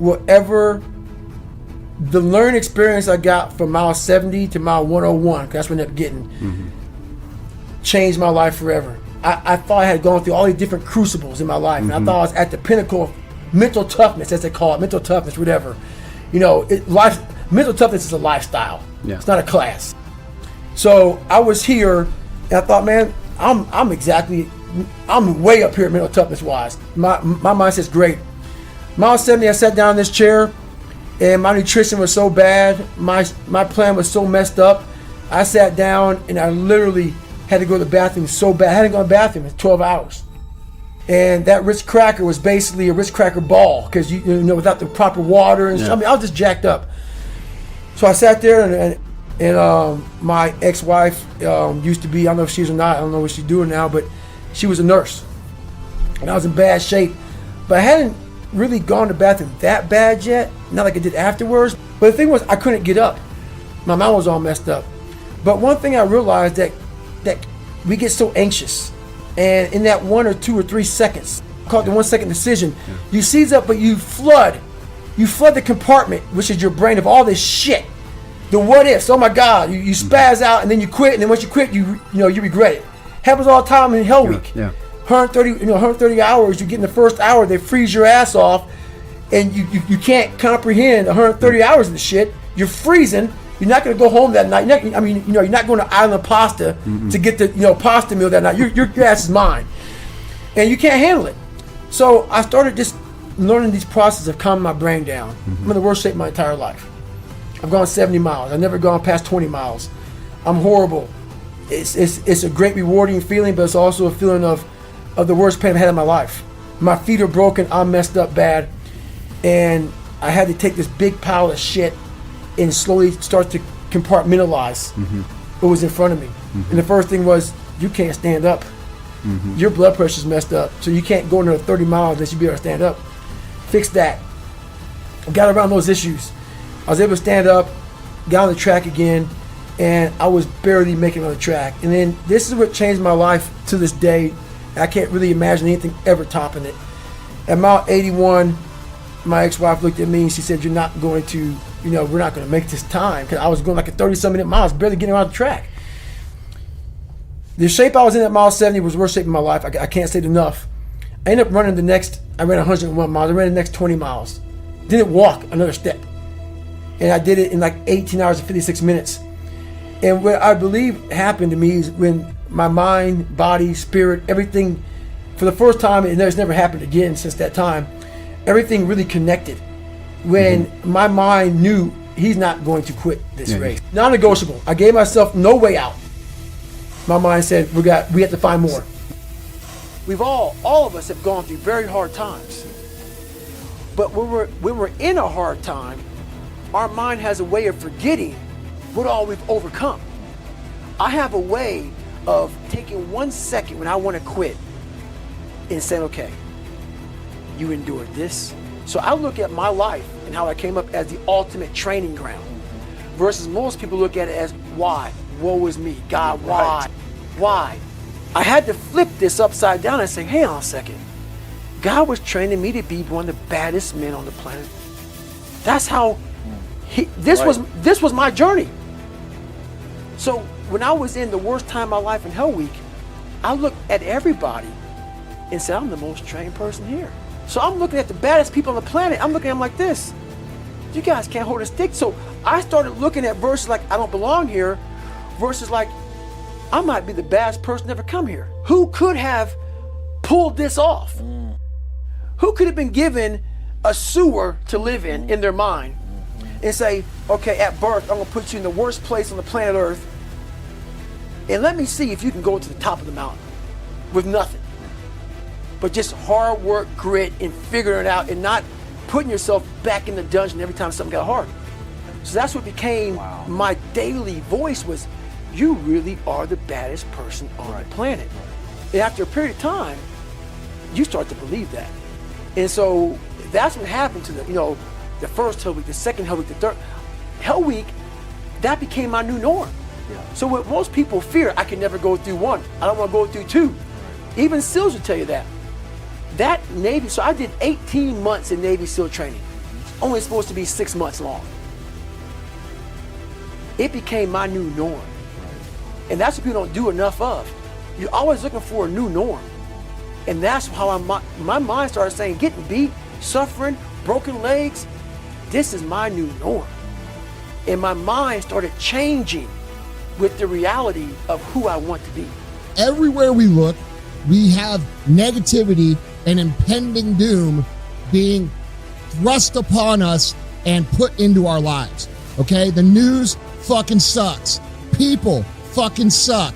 will ever, the learning experience I got from mile 70 to mile 101, 'cause that's what I ended up getting, changed my life forever. I thought I had gone through all these different crucibles in my life, and I thought I was at the pinnacle of mental toughness, as they call it, mental toughness, whatever. You know, mental toughness is a lifestyle. Yeah. It's not a class. So I was here, and I thought, man, I'm way up here mental toughness wise. My mindset's great. Mile 70, I sat down in this chair, and my nutrition was so bad, my plan was so messed up. I sat down, and I literally had to go to the bathroom so bad. I hadn't gone to the bathroom in 12 hours. And that Ritz cracker was basically a Ritz cracker ball, because you know, without the proper water and I mean, I was just jacked up. So I sat there, and my ex-wife used to be, I don't know if she's or not, I don't know what she's doing now, but she was a nurse, and I was in bad shape. But I hadn't really gone to the bathroom that bad yet, not like I did afterwards. But the thing was, I couldn't get up. My mouth was all messed up. But one thing I realized that we get so anxious, and in that 1 or 2 or 3 seconds, called the 1 second decision, you seize up, but you flood the compartment, which is your brain, of all this shit. The what ifs, oh my God, you spaz out, and then you quit, and then once you quit, you regret it. Happens all the time in Hell Week. 130 hours, you get in the first hour, they freeze your ass off, and you can't comprehend 130 hours of this shit. You're freezing. You're not going to go home that night. You're not going to Island Pasta to get the pasta meal that night. Your ass is mine, and you can't handle it. So I started just learning these processes of calming my brain down. I'm in the worst shape of my entire life. I've gone 70 miles. I've never gone past 20 miles. I'm horrible. It's a great rewarding feeling, but it's also a feeling of the worst pain I've had in my life. My feet are broken. I'm messed up bad, and I had to take this big pile of shit and slowly start to compartmentalize what was in front of me. And the first thing was, you can't stand up. Your blood pressure's messed up, so you can't go another 30 miles unless you be able to stand up. Fix that. Got around those issues. I was able to stand up, got on the track again, and I was barely making it on the track. And then this is what changed my life to this day. I can't really imagine anything ever topping it. At mile 81, my ex-wife looked at me and she said, we're not going to make this time, because I was going like a 30-some minute miles, barely getting around the track. The shape I was in at mile 70 was the worst shape of my life. I can't say it enough. I ended up running I ran 101 miles. I ran the next 20 miles. Didn't walk another step. And I did it in like 18 hours and 56 minutes. And what I believe happened to me is when my mind, body, spirit, everything, for the first time, and it's never happened again since that time, everything really connected. When my mind knew he's not going to quit this race. Non-negotiable. I gave myself no way out. My mind said, we have to find more. We've all of us have gone through very hard times. But when we're in a hard time, our mind has a way of forgetting what all we've overcome. I have a way of taking 1 second when I want to quit and saying, okay, you endured this. So I look at my life and how I came up as the ultimate training ground, versus most people look at it as why? Woe is me. God, why? Right. Why? I had to flip this upside down and say, hang on a second. God was training me to be one of the baddest men on the planet. That's how this was my journey. So when I was in the worst time of my life in Hell Week, I looked at everybody and said, I'm the most trained person here. So I'm looking at the baddest people on the planet. I'm looking at them like this. You guys can't hold a stick. So I started looking at verses like, I don't belong here, versus like, I might be the baddest person to ever come here. Who could have pulled this off? Who could have been given a sewer to live in their mind and say, okay, at birth, I'm gonna put you in the worst place on the planet Earth, and let me see if you can go to the top of the mountain with nothing. But just hard work, grit, and figuring it out, and not putting yourself back in the dungeon every time something got hard. So that's what became my daily voice was, you really are the baddest person on the planet. And after a period of time, you start to believe that. And so that's what happened to the first Hell Week, the second Hell Week, the third Hell Week. That became my new norm. So what most people fear, I can never go through one. I don't want to go through two. Even SEALs will tell you that. That Navy, so I did 18 months in Navy SEAL training. only supposed to be 6 months long. It became my new norm. And that's what people don't do enough of. You're always looking for a new norm. And that's how my mind started saying, getting beat, suffering, broken legs, this is my new norm. And my mind started changing with the reality of who I want to be. Everywhere we look, we have negativity and impending doom being thrust upon us and put into our lives. Okay? The news fucking sucks. People fucking suck.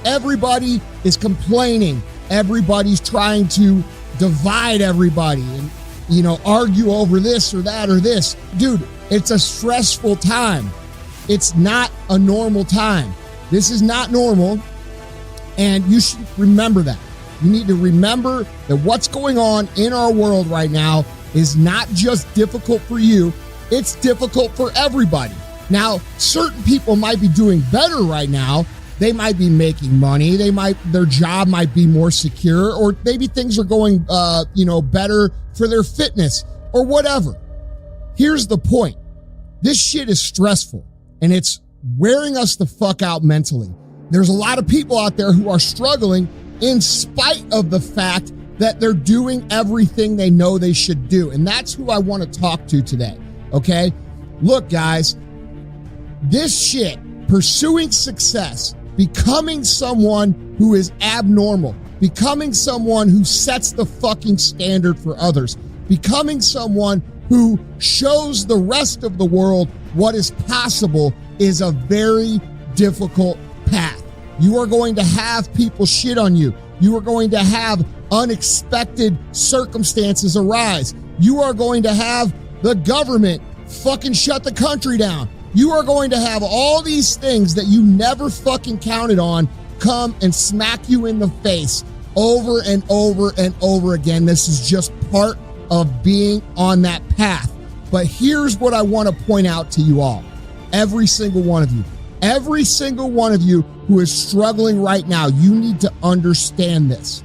Everybody is complaining. Everybody's trying to divide everybody and, argue over this or that or this. Dude, it's a stressful time. It's not a normal time. This is not normal. And you should remember that. You need to remember that what's going on in our world right now is not just difficult for you, it's difficult for everybody. Now, certain people might be doing better right now. They might be making money. Their job might be more secure, or maybe things are going, better for their fitness or whatever. Here's the point. This shit is stressful and it's wearing us the fuck out mentally. There's a lot of people out there who are struggling in spite of the fact that they're doing everything they know they should do. And that's who I want to talk to today. Okay? Look, guys, this shit, pursuing success, becoming someone who is abnormal, becoming someone who sets the fucking standard for others, becoming someone who shows the rest of the world what is possible is a very difficult path. You are going to have people shit on you. You are going to have unexpected circumstances arise. You are going to have the government fucking shut the country down. You are going to have all these things that you never fucking counted on come and smack you in the face over and over and over again. This is just part of being on that path. But here's what I want to point out to you all. Every single one of you who is struggling right now, you need to understand this.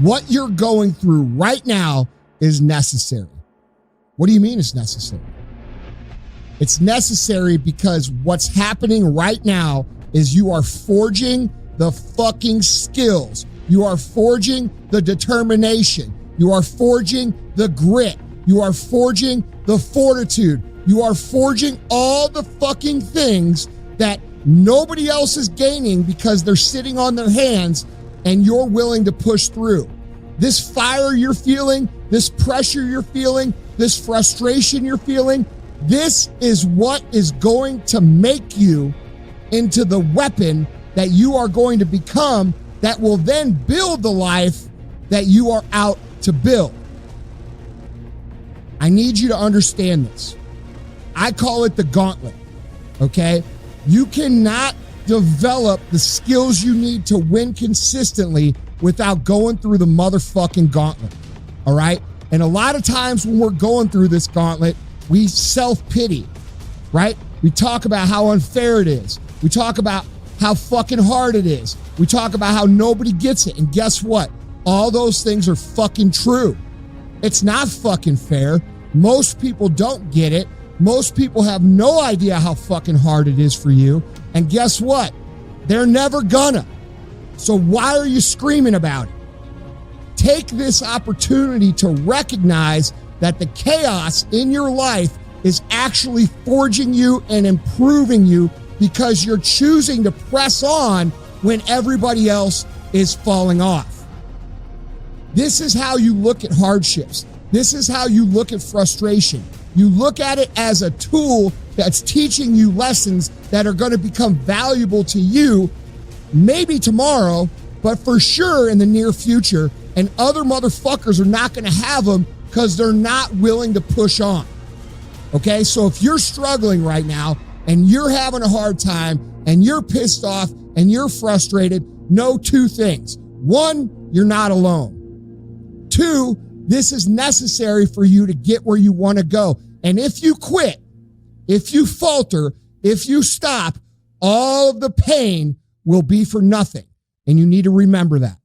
What you're going through right now is necessary. What do you mean it's necessary? It's necessary because what's happening right now is you are forging the fucking skills. You are forging the determination. You are forging the grit. You are forging the fortitude. You are forging all the fucking things that nobody else is gaining because they're sitting on their hands and you're willing to push through. This fire you're feeling, this pressure you're feeling, this frustration you're feeling, this is what is going to make you into the weapon that you are going to become that will then build the life that you are out to build. I need you to understand this. I call it the gauntlet, okay? You cannot develop the skills you need to win consistently without going through the motherfucking gauntlet, all right? And a lot of times when we're going through this gauntlet, we self-pity, right? We talk about how unfair it is. We talk about how fucking hard it is. We talk about how nobody gets it. And guess what? All those things are fucking true. It's not fucking fair. Most people don't get it. Most people have no idea how fucking hard it is for you. And guess what? They're never gonna. So why are you screaming about it? Take this opportunity to recognize that the chaos in your life is actually forging you and improving you because you're choosing to press on when everybody else is falling off. This is how you look at hardships. This is how you look at frustration. You look at it as a tool that's teaching you lessons that are going to become valuable to you, maybe tomorrow, but for sure in the near future. And other motherfuckers are not going to have them because they're not willing to push on. Okay, so if you're struggling right now and you're having a hard time and you're pissed off and you're frustrated, know two things. One, you're not alone. Two, this is necessary for you to get where you want to go. And if you quit, if you falter, if you stop, all of the pain will be for nothing. And you need to remember that.